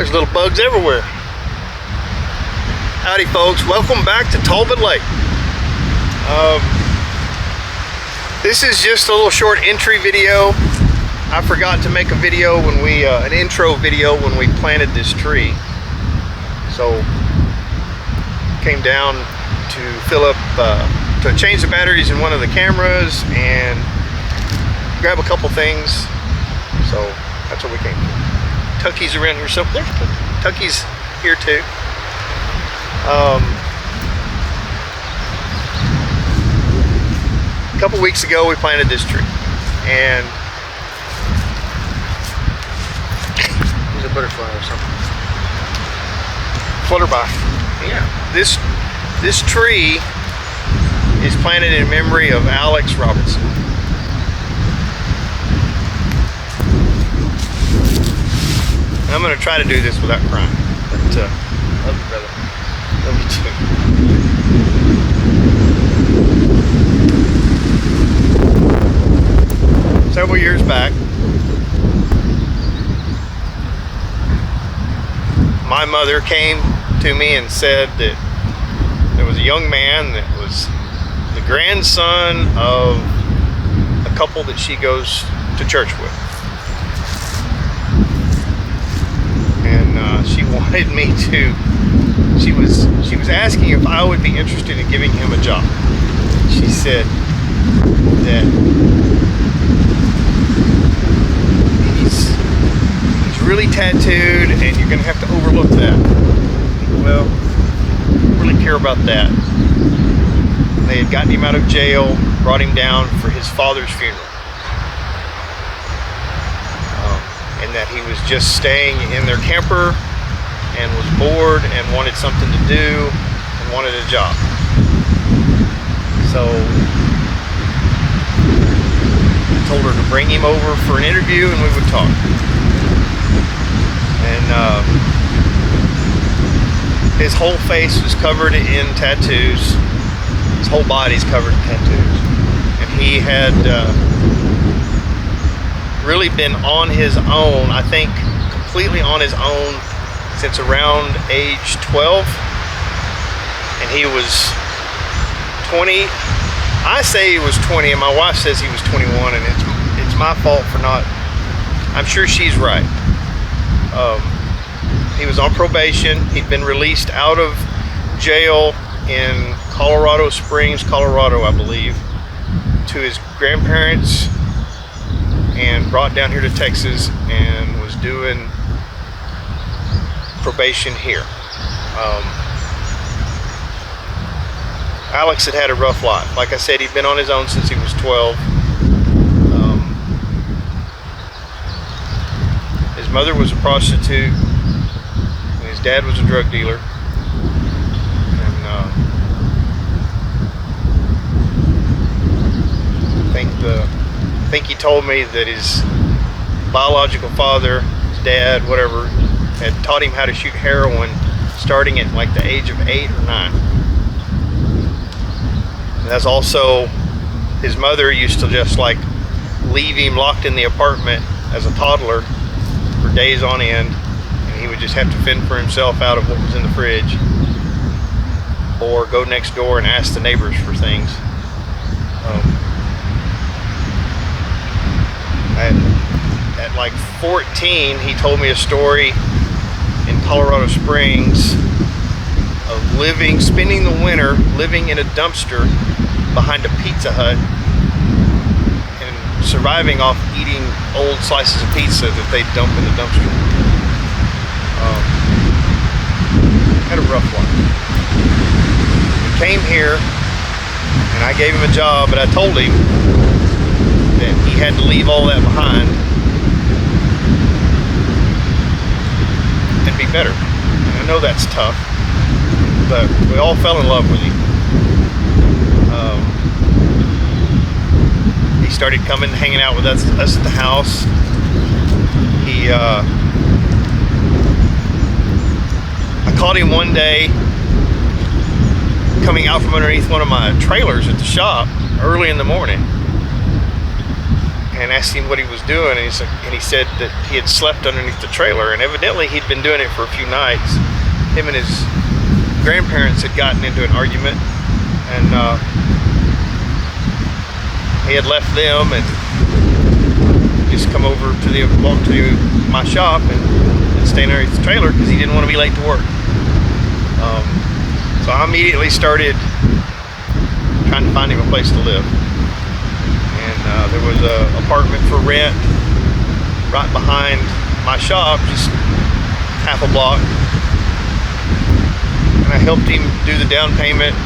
There's little bugs everywhere. Howdy folks, welcome back to Talbot Lake. This is just a little short entry video. I forgot to make a video when we, an intro video when we planted this tree. So, came down to fill up, to change the batteries in one of the cameras and grab a couple things. So, that's what we came to. Tucky's around here, so there's Tucky's here too. A couple weeks ago we planted this tree, and there's a butterfly or something. Flutterby. Yeah. This tree is planted in memory of Alex Robertson. I'm going to try to do this without crying, but love you, brother. Love you too. Several years back, my mother came to me and said that there was a young man that was the grandson of a couple that she goes to church with. She wanted me to, she was asking if I would be interested in giving him a job. She said that he's really tattooed and you're gonna have to overlook that. Well, I don't really care about that. They had gotten him out of jail, brought him down for his father's funeral. And that he was just staying in their camper and was bored and wanted something to do and wanted a job. So I told her to bring him over for an interview and we would talk. And his whole face was covered in tattoos. His whole body's covered in tattoos. And he had really been on his own, I think completely on his own, since around age 12, and he was 20. I say he was 20 and my wife says he was 21, and it's my fault for not, I'm sure she's right. He was on probation. He'd been released out of jail in Colorado Springs, Colorado, I believe, to his grandparents and brought down here to Texas and was doing probation here. Alex had had a rough life. Like I said, he'd been on his own since he was 12. His mother was a prostitute and his dad was a drug dealer. And I think he told me that his biological father, his dad, whatever, had taught him how to shoot heroin starting at like the age of 8 or 9. And that's also, his mother used to just like leave him locked in the apartment as a toddler for days on end, and he would just have to fend for himself out of what was in the fridge or go next door and ask the neighbors for things. At like 14, he told me a story in Colorado Springs of spending the winter living in a dumpster behind a Pizza Hut and surviving off eating old slices of pizza that they dump in the dumpster. Had a rough life. He came here and I gave him a job, but I told him that he had to leave all that behind and be better. And I know that's tough, but we all fell in love with him. He started coming, hanging out with us at the house. I caught him one day coming out from underneath one of my trailers at the shop early in the morning. and asked him what he was doing, and he said that he had slept underneath the trailer, and evidently he'd been doing it for a few nights. Him and his grandparents had gotten into an argument, and he had left them and just come over to walk to my shop and stay underneath the trailer because he didn't want to be late to work. So I immediately started trying to find him a place to live. There was an apartment for rent right behind my shop, just half a block. And I helped him do the down payment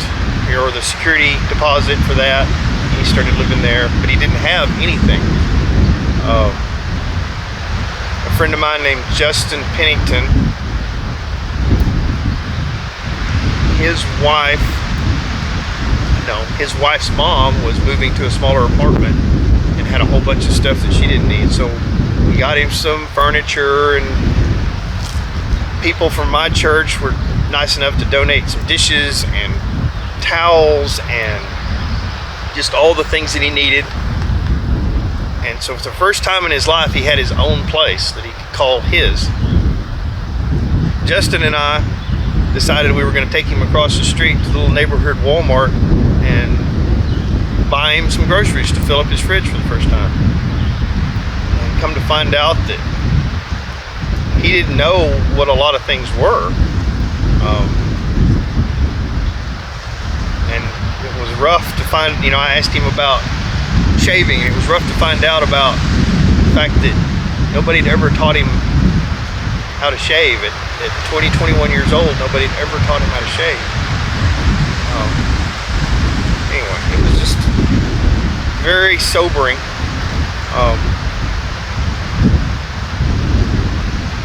or the security deposit for that. He started living there, but he didn't have anything. A friend of mine named Justin Pennington, his wife's mom was moving to a smaller apartment and had a whole bunch of stuff that she didn't need. So we got him some furniture, and people from my church were nice enough to donate some dishes and towels and just all the things that he needed. And so for the first time in his life, he had his own place that he could call his. Justin and I decided we were going to take him across the street to the little neighborhood Walmart and buy him some groceries to fill up his fridge for the first time. And come to find out that he didn't know what a lot of things were. And it was rough to find, I asked him about shaving, and it was rough to find out about the fact that nobody had ever taught him how to shave. At 20, 21 years old, nobody had ever taught him how to shave. Anyway, it was just very sobering.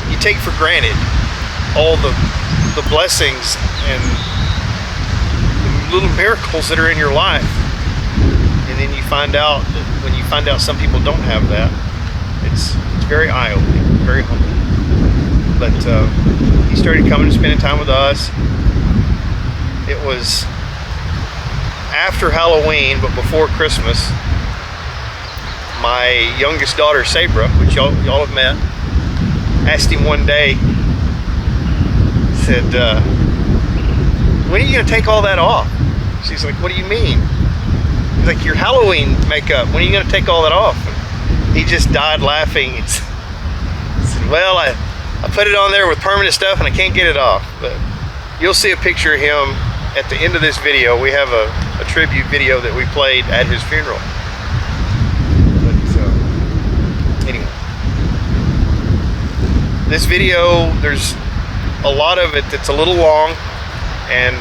You take for granted all the blessings and the little miracles that are in your life, and then you find out that when you find out some people don't have that, it's very eye-opening, very humbling. But he started coming and spending time with us. It was after Halloween, but before Christmas. My youngest daughter, Sabra, which y'all have met, asked him one day, said, when are you going to take all that off? She's like, what do you mean? He's like, your Halloween makeup, when are you going to take all that off? And he just died laughing. He said, well, I put it on there with permanent stuff and I can't get it off. But you'll see a picture of him at the end of this video. We have a tribute video that we played at his funeral. Anyway, this video, there's a lot of it that's a little long, and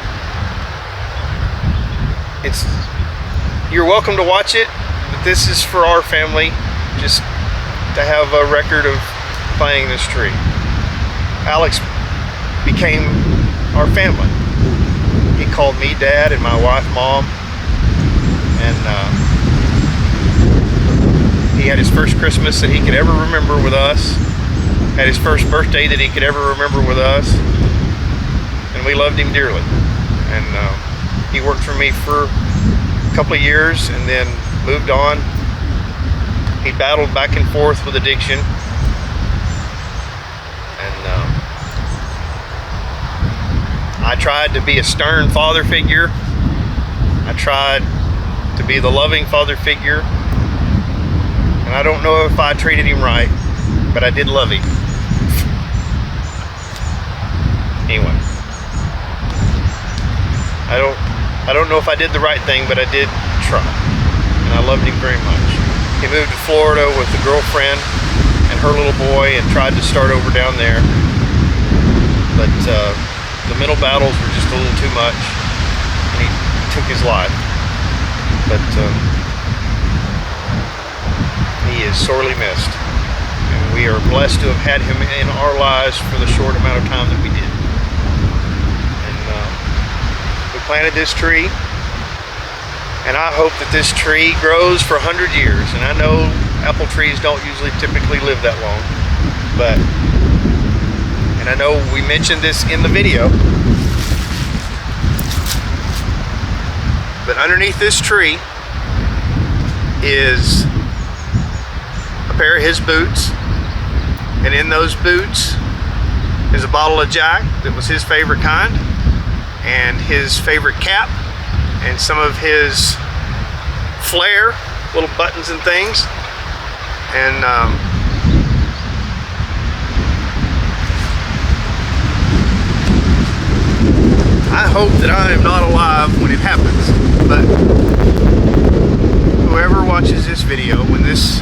you're welcome to watch it, but this is for our family, just to have a record of planting this tree. Alex became our family. He called me Dad and my wife Mom, and he had his first Christmas that he could ever remember with us, had his first birthday that he could ever remember with us, and we loved him dearly. And he worked for me for a couple of years and then moved on. He battled back and forth with addiction, and I tried to be a stern father figure. I tried to be the loving father figure. And I don't know if I treated him right, but I did love him. Anyway, I don't know if I did the right thing, but I did try, and I loved him very much. He moved to Florida with a girlfriend and her little boy, and tried to start over down there, but the mental battles were just a little too much, and he took his life. But he is sorely missed, and we are blessed to have had him in our lives for the short amount of time that we did. And we planted this tree, and I hope that this tree grows for 100 years. And I know apple trees don't usually typically live that long, and I know we mentioned this in the video, but underneath this tree is a pair of his boots, and in those boots is a bottle of Jack that was his favorite kind, and his favorite cap, and some of his flair, little buttons and things. And I hope that I am not alive when it happens, but whoever watches this video, when this,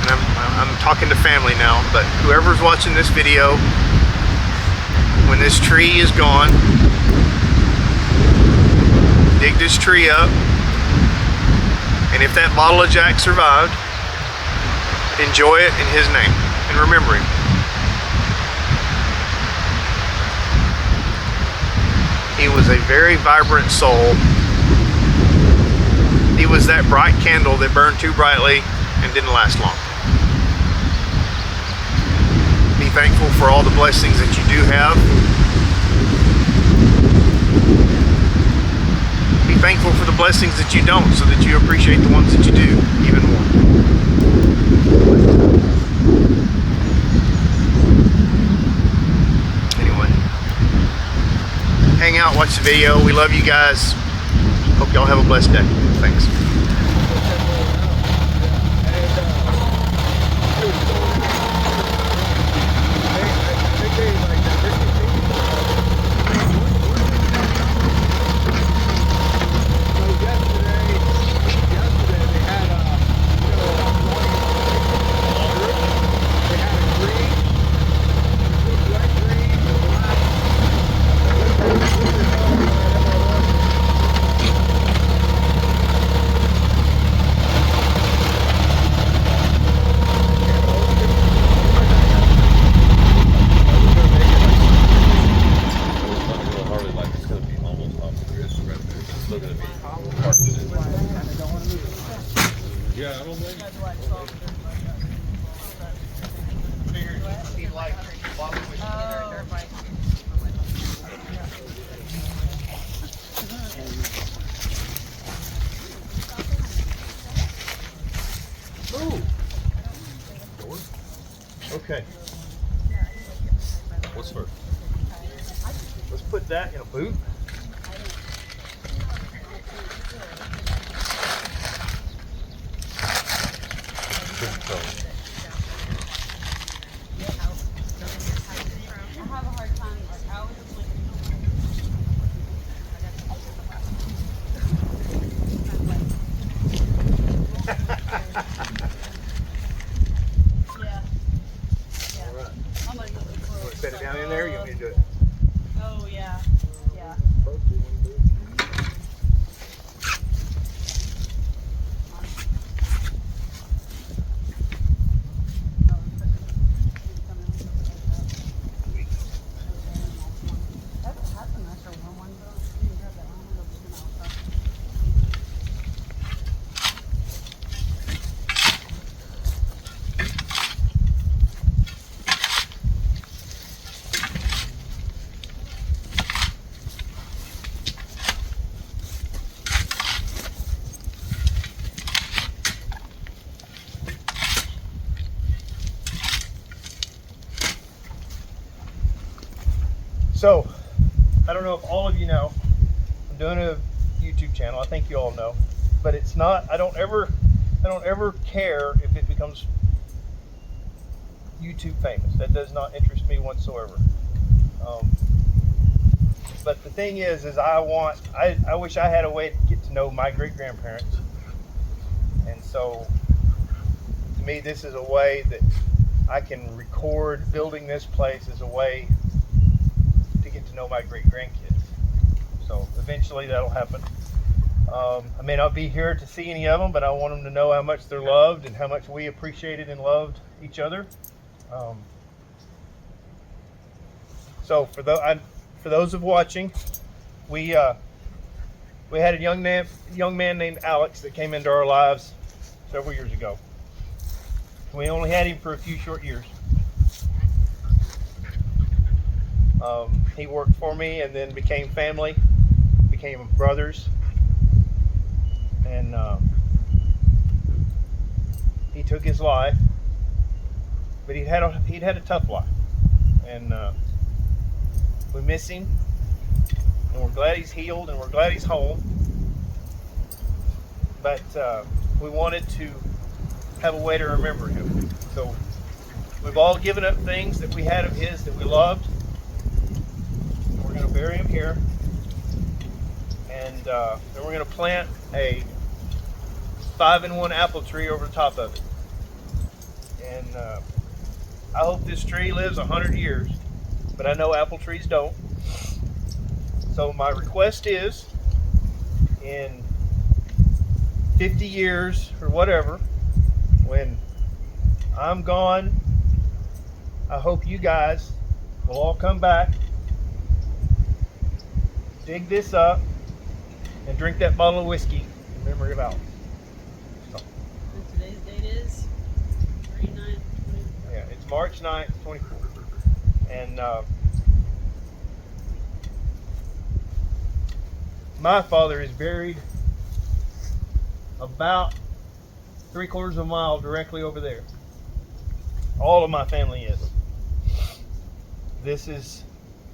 and I'm talking to family now, but whoever's watching this video, when this tree is gone, dig this tree up, and if that bottle of Jack survived, enjoy it in his name and remember him. He was a very vibrant soul. He was that bright candle that burned too brightly and didn't last long. Be thankful for all the blessings that you do have. Be thankful for the blessings that you don't, so that you appreciate the ones that you do even more. Anyway, hang out, watch the video. We love you guys. Hope y'all have a blessed day. Thanks. Yeah, I don't blame Ooh. Okay. What's first? Let's put that in a boot. Set it down in there, or you want me to do it? Oh, yeah. Yeah. So, I don't know if all of you know, I'm doing a YouTube channel. I think you all know, but it's not. I don't ever care if it becomes YouTube famous. That does not interest me whatsoever. But the thing is I wish I had a way to get to know my great grandparents, and so to me, this is a way that I can record. Building this place is a way to get to know my great grandkids. So eventually that'll happen. I may not be here to see any of them, but I want them to know how much they're loved and how much we appreciated and loved each other. So for those of watching, we had a young man named Alex that came into our lives several years ago. We only had him for a few short years. He worked for me and then became family, became brothers, and he took his life, but he'd had a tough life, and we miss him, and we're glad he's healed, and we're glad he's home. But we wanted to have a way to remember him. So we've all given up things that we had of his that we loved. We're going to bury him here, and then we're going to plant a 5-in-1 apple tree over the top of it. And I hope this tree lives 100 years, but I know apple trees don't. So my request is, in 50 years or whatever, when I'm gone, I hope you guys will all come back, dig this up, and drink that bottle of whiskey in memory of Alex. So, And today's date is 39th. yeah, it's March 9th, 24th. And my father is buried about 3/4 of a mile directly over there. All of my family is. This is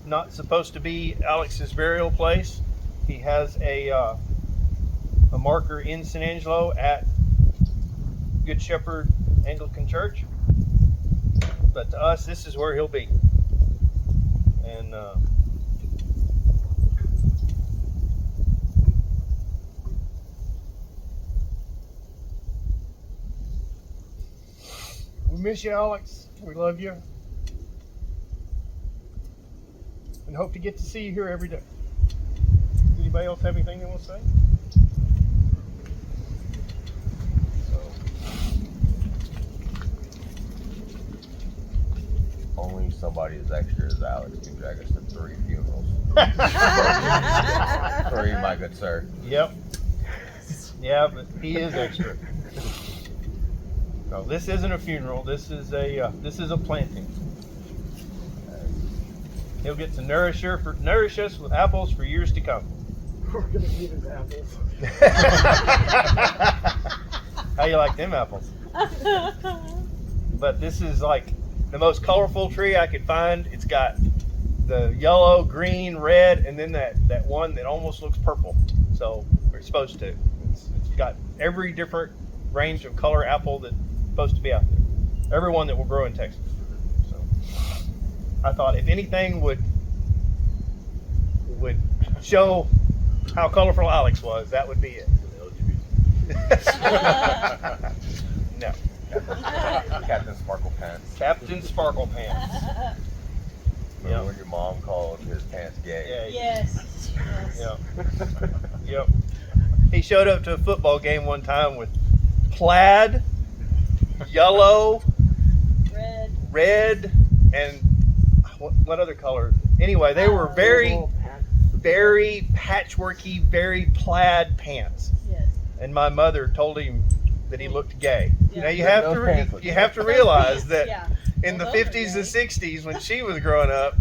not supposed to be Alex's burial place. He has a marker in San Angelo at Good Shepherd Anglican Church. But to us, this is where he'll be. And we miss you, Alex. We love you. And hope to get to see you here every day. Does anybody else have anything they want to say? Only somebody as extra as Alex can drag us to 3 funerals. 3, my good sir. Yep. Yeah, but he is extra. No, this isn't a funeral. This is a planting. He'll get to nourish us with apples for years to come. We're gonna eat his apples. How you like them apples? But this is like the most colorful tree I could find. It's got the yellow, green, red, and then that one that almost looks purple. So we're supposed to. It's got every different range of color apple that's supposed to be out there. Every one that will grow in Texas. So I thought if anything would show how colorful Alex was, that would be it. No. Captain Sparkle Pants. Captain Sparkle Pants. Remember when your mom called his pants gay? Yeah. Yes. Yes. Yep. Yep. He showed up to a football game one time with plaid, yellow, red, and what other color? Anyway, they were very patchworky, very plaid pants. Yes. And my mother told him that he looked gay. Yeah. Now you have to Those realize pants, that yeah. in the Well, those are 50s gay. and 60s when she was growing up,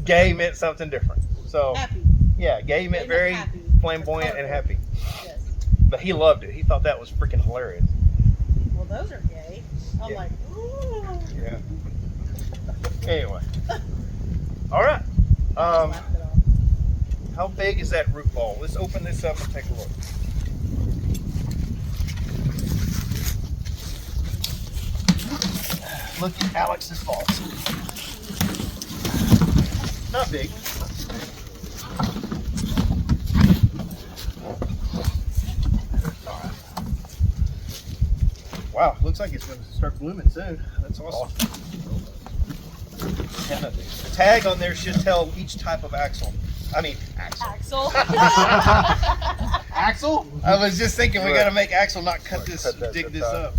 gay meant something different. So Happy. yeah, gay meant They meant very happy. flamboyant and happy. Yes. But he loved it. He thought that was freaking hilarious. Well, those are gay. I'm Yeah. like, ooh. Yeah. Anyway. All right. Laugh it off. How big is that root ball? Let's open this up and take a look. Look at Alex's balls. Not big. Wow, looks like it's going to start blooming soon. That's awesome. Yeah, the tag on there should tell each type of axle. I mean, axle. Axel. Axle? I was just thinking we got to make Axel not cut Right, this, cut that dig to this top.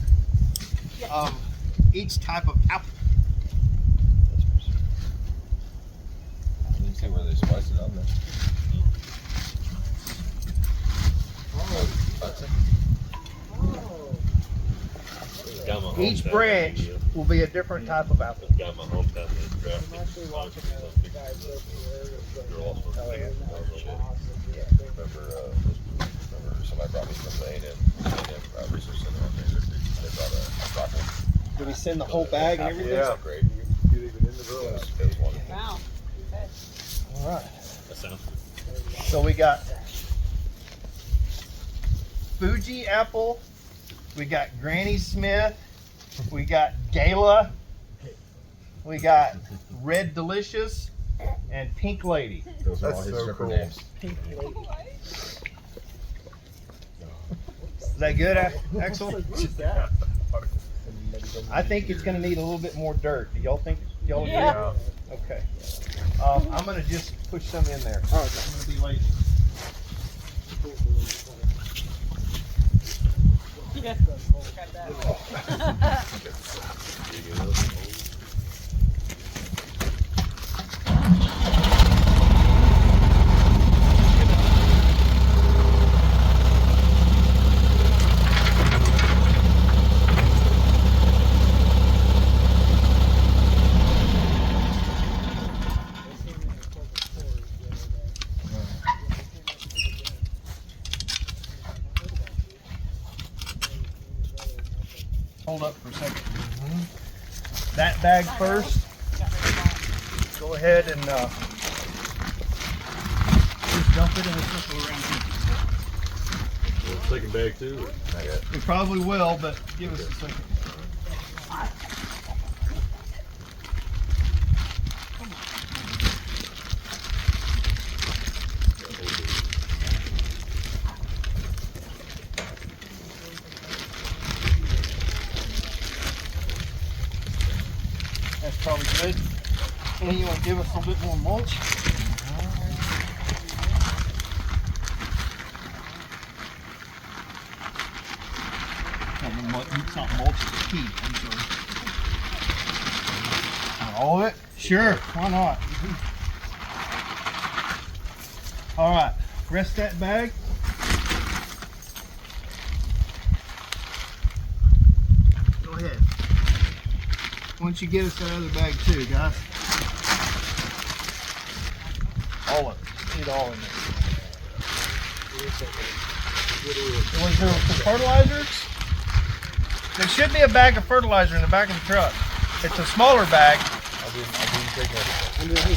up. Each type of apple. You can see where they splice it on there. Each branch will be a different type of apple. I'm actually watching a guy go through Remember somebody brought me from the A&M Research Center out there. They brought a rock send the whole bag and everything? Yeah, great. Get even in the road. Wow. Okay. All right. That sounds So we got Fuji apple, we got Granny Smith, we got Gala, we got Red Delicious, and Pink Lady. Those are all That's his so stripper cool. names. Is that good, Axel? I think it's gonna need a little bit more dirt. Do y'all think? Y'all agree? Yeah. Okay. I'm gonna just push some in there. I'm gonna be lazy. Yeah. Got that. Hold up for a second. That bag first. Go ahead and just dump it in a circle around here. second bag too. Not yet. We probably will, but give us a second. That's probably good. And you want to give us a little bit more mulch? It's not mulch, it's peat. I'm sorry. All of it? Sure, why not? All right, rest that bag. Go ahead. Why don't you get us that other bag too, guys? All of it. Just get it all in there. Was there some fertilizer? There should be a bag of fertilizer in the back of the truck. It's a smaller bag. I didn't take notice.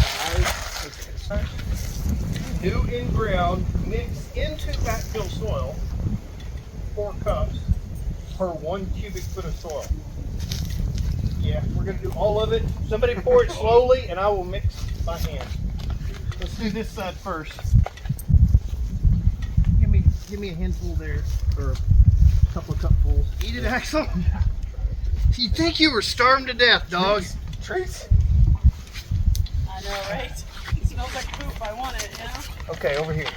New in ground, mix into backfill soil, 4 cups per 1 cubic foot of soil. Yeah, we're gonna do all of it. Somebody pour it slowly and I will mix by hand. Let's do this side first. Give me a handful there, or a couple of cupfuls. Eat it, Axel. You think you were starving to death, dog? Treats? I know, right? It smells like poop. I want it, you know? Okay, over here.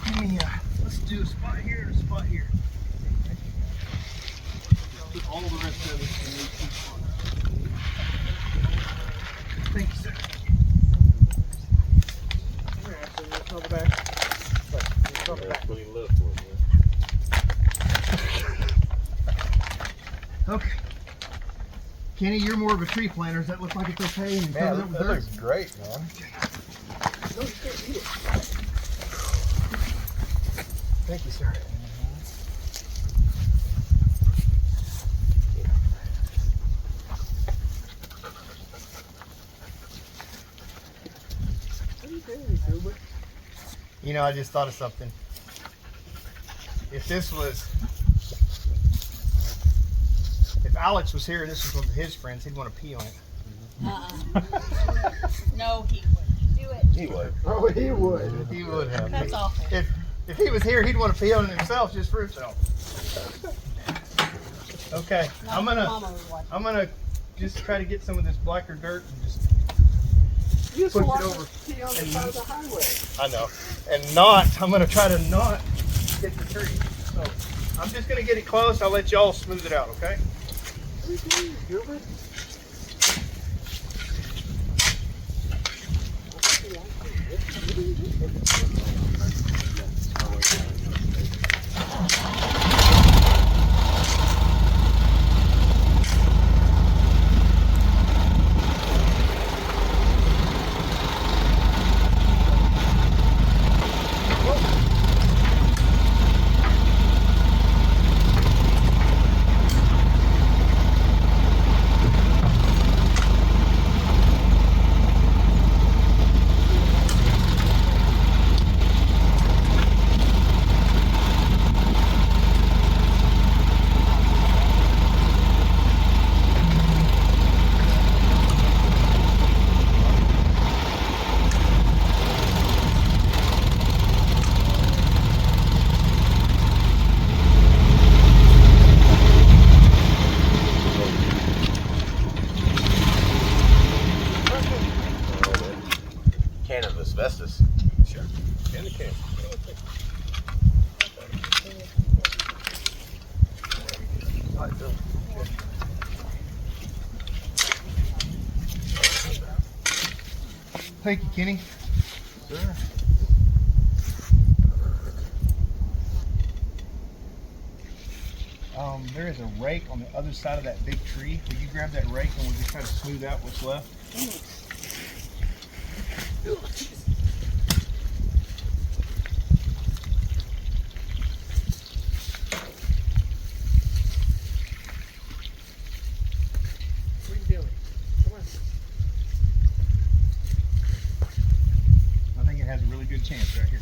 Give me let's do a spot here and a spot here. Put all the rest of it in these 2 spots. Thank you, sir. Here, Axel, you smell the back. That's what he left for, man. Okay. Kenny, you're more of a tree planter. Does that look like it's okay? And you cover Man, it with that dirt? looks great, man. No, you can't eat it. Thank you, sir. You know, I just thought of something. If Alex was here and this was one of his friends, he'd want to pee on it. No, he wouldn't. Do it. He would. Oh, he would. He would have. That's awful. If he was here, he'd want to pee on it himself just for himself. Okay, Mama was watching. I'm gonna just try to get some of this blacker dirt and just You used push to it walk over. pee on the side of the highway. I know. And I'm gonna try to not hit the tree. So I'm just gonna get it close. I'll let y'all smooth it out, okay? What are you doing, Gilbert? thank you, Kenny. Sure. There is a rake on the other side of that big tree. Will you grab that rake and we'll just try to smooth out what's left? What are you doing? Come on. I think it has a really good chance right here.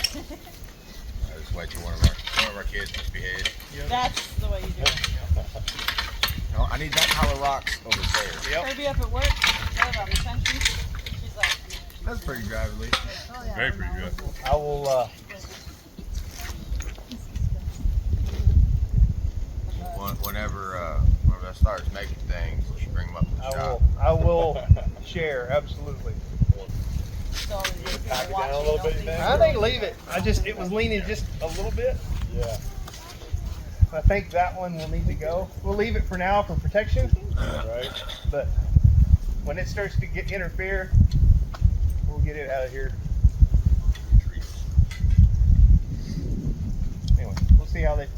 I just wait till one of our kids misbehaves. That's the way you do it. No, I need that pile of rocks over there. Yep. Kirby up at work, about retention. She's like, That's pretty driverly. oh yeah. Very pretty good. I will, Whenever I start making things, you bring them up to the shop. I will share, absolutely. So Pack it down a little bit, you think? I think leave it. It was leaning just a little bit. Yeah. I think that one will need to go. We'll leave it for now for protection, Right. but when it starts to interfere, we'll get it out of here. Anyway, we'll see how it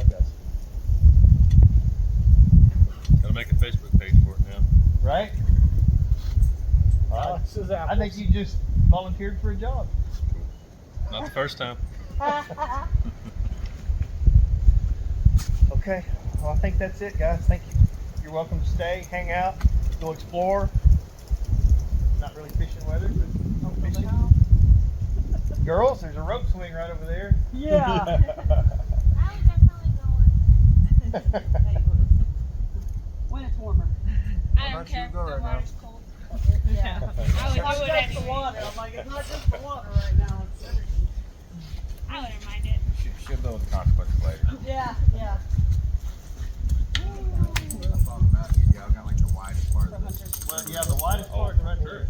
does. Gotta make a Facebook page for it now. Right? This is I think you just volunteered for a job. Not the first time. Okay, well, I think that's it, guys. Thank you. You're welcome to stay, hang out, go explore. Not really fishing weather, but fishing. Girls, there's a rope swing right over there. Yeah. When it's warmer. I don't care if the water's cold. Yeah. I would It's not do it just the anyway. water. I'm like, it's not just the water right now. It's everything. I wouldn't mind it. Should know the consequences later. Yeah, yeah. Up on the mountain, y'all got like the widest part of this. Well, yeah, the widest part right here.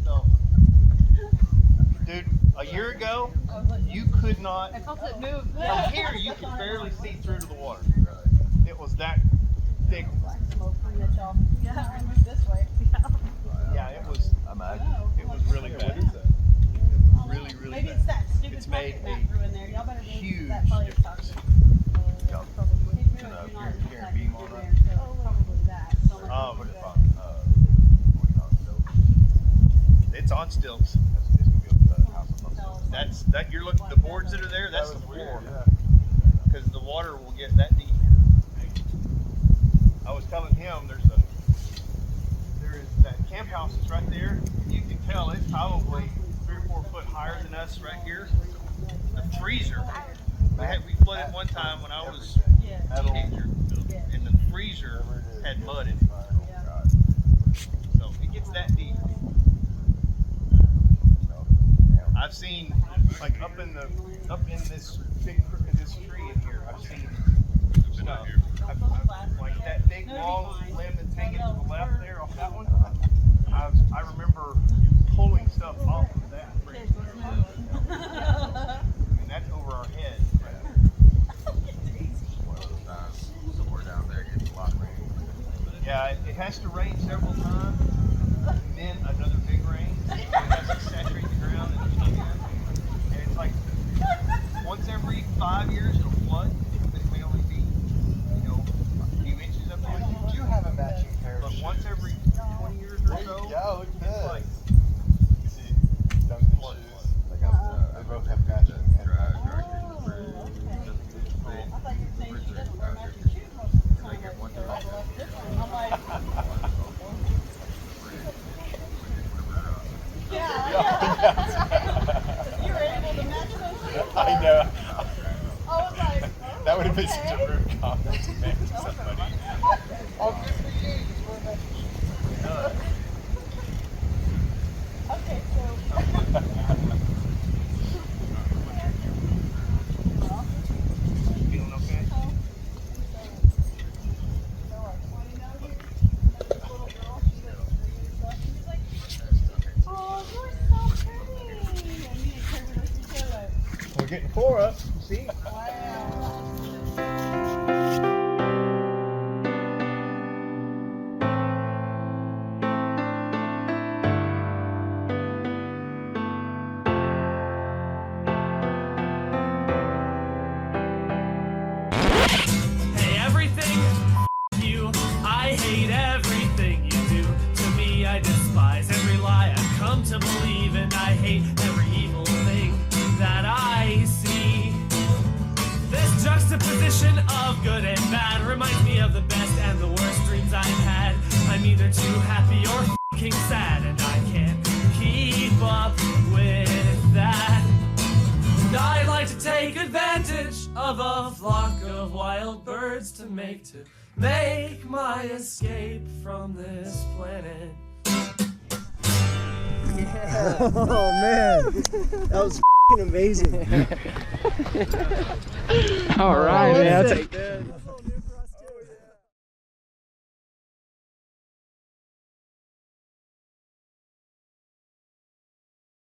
So, dude, a year ago, you could not, I felt it move. from here, you could barely see through to the water. It was that thick. Smoke from the top. Yeah, I moved this way. Yeah, it was really bad. Really, really Maybe bad. it's that stupid It's made pocket map grew in there. Y'all better huge move that probably difference. probably. Here, beam on that. Probably that. So much Oh, good. What do you call it? It's on stilts. It's gonna be a house above. That's that. You're looking the boards that are there. That's the floor. Because the water will get that deep. I was telling him there is that camp house is right there. You can tell it's probably 3 or 4 foot higher than us right here. The freezer. We flooded one time when I was Yeah. a teenager, and the freezer had mud in it. So it gets that deep. I've seen like up in this this tree in here. I've seen stuff. Like that big long limb that's hanging to the left there off that one. I remember pulling stuff off of that. And that's over our head. One of those times, somewhere down there gets a lot of rain. Yeah, it has to rain several times, and then another big rain. It has to saturate the ground and it's like once every 5 years it'll flood, but it may only be, a few inches up there. You have a matching pair But once every 20 years or so, Yeah, look at it's this. like You see Duncan shoes. They both have matching. I thought you were saying she doesn't wear matching shoes most of the time. I'm like, yeah. You were able to match those shoes? I know. I was like, That would have been okay. such a rude comment to make to somebody. Oh, good for you. You wear matching shoes. Okay, so. feeling okay. we're getting 4 up. See? Hey, everything, you. I hate everything you do. To me, I despise every lie I've come to believe, and I hate every evil thing that I see. This juxtaposition of good and bad reminds me of the best and the worst dreams I've had. I'm either too happy or f***ing sad, and I can't keep up with that. I'd like to take advantage of a flock of wild birds to make my escape from this planet. Oh man, that was f***ing amazing. All right, man. Sick, dude.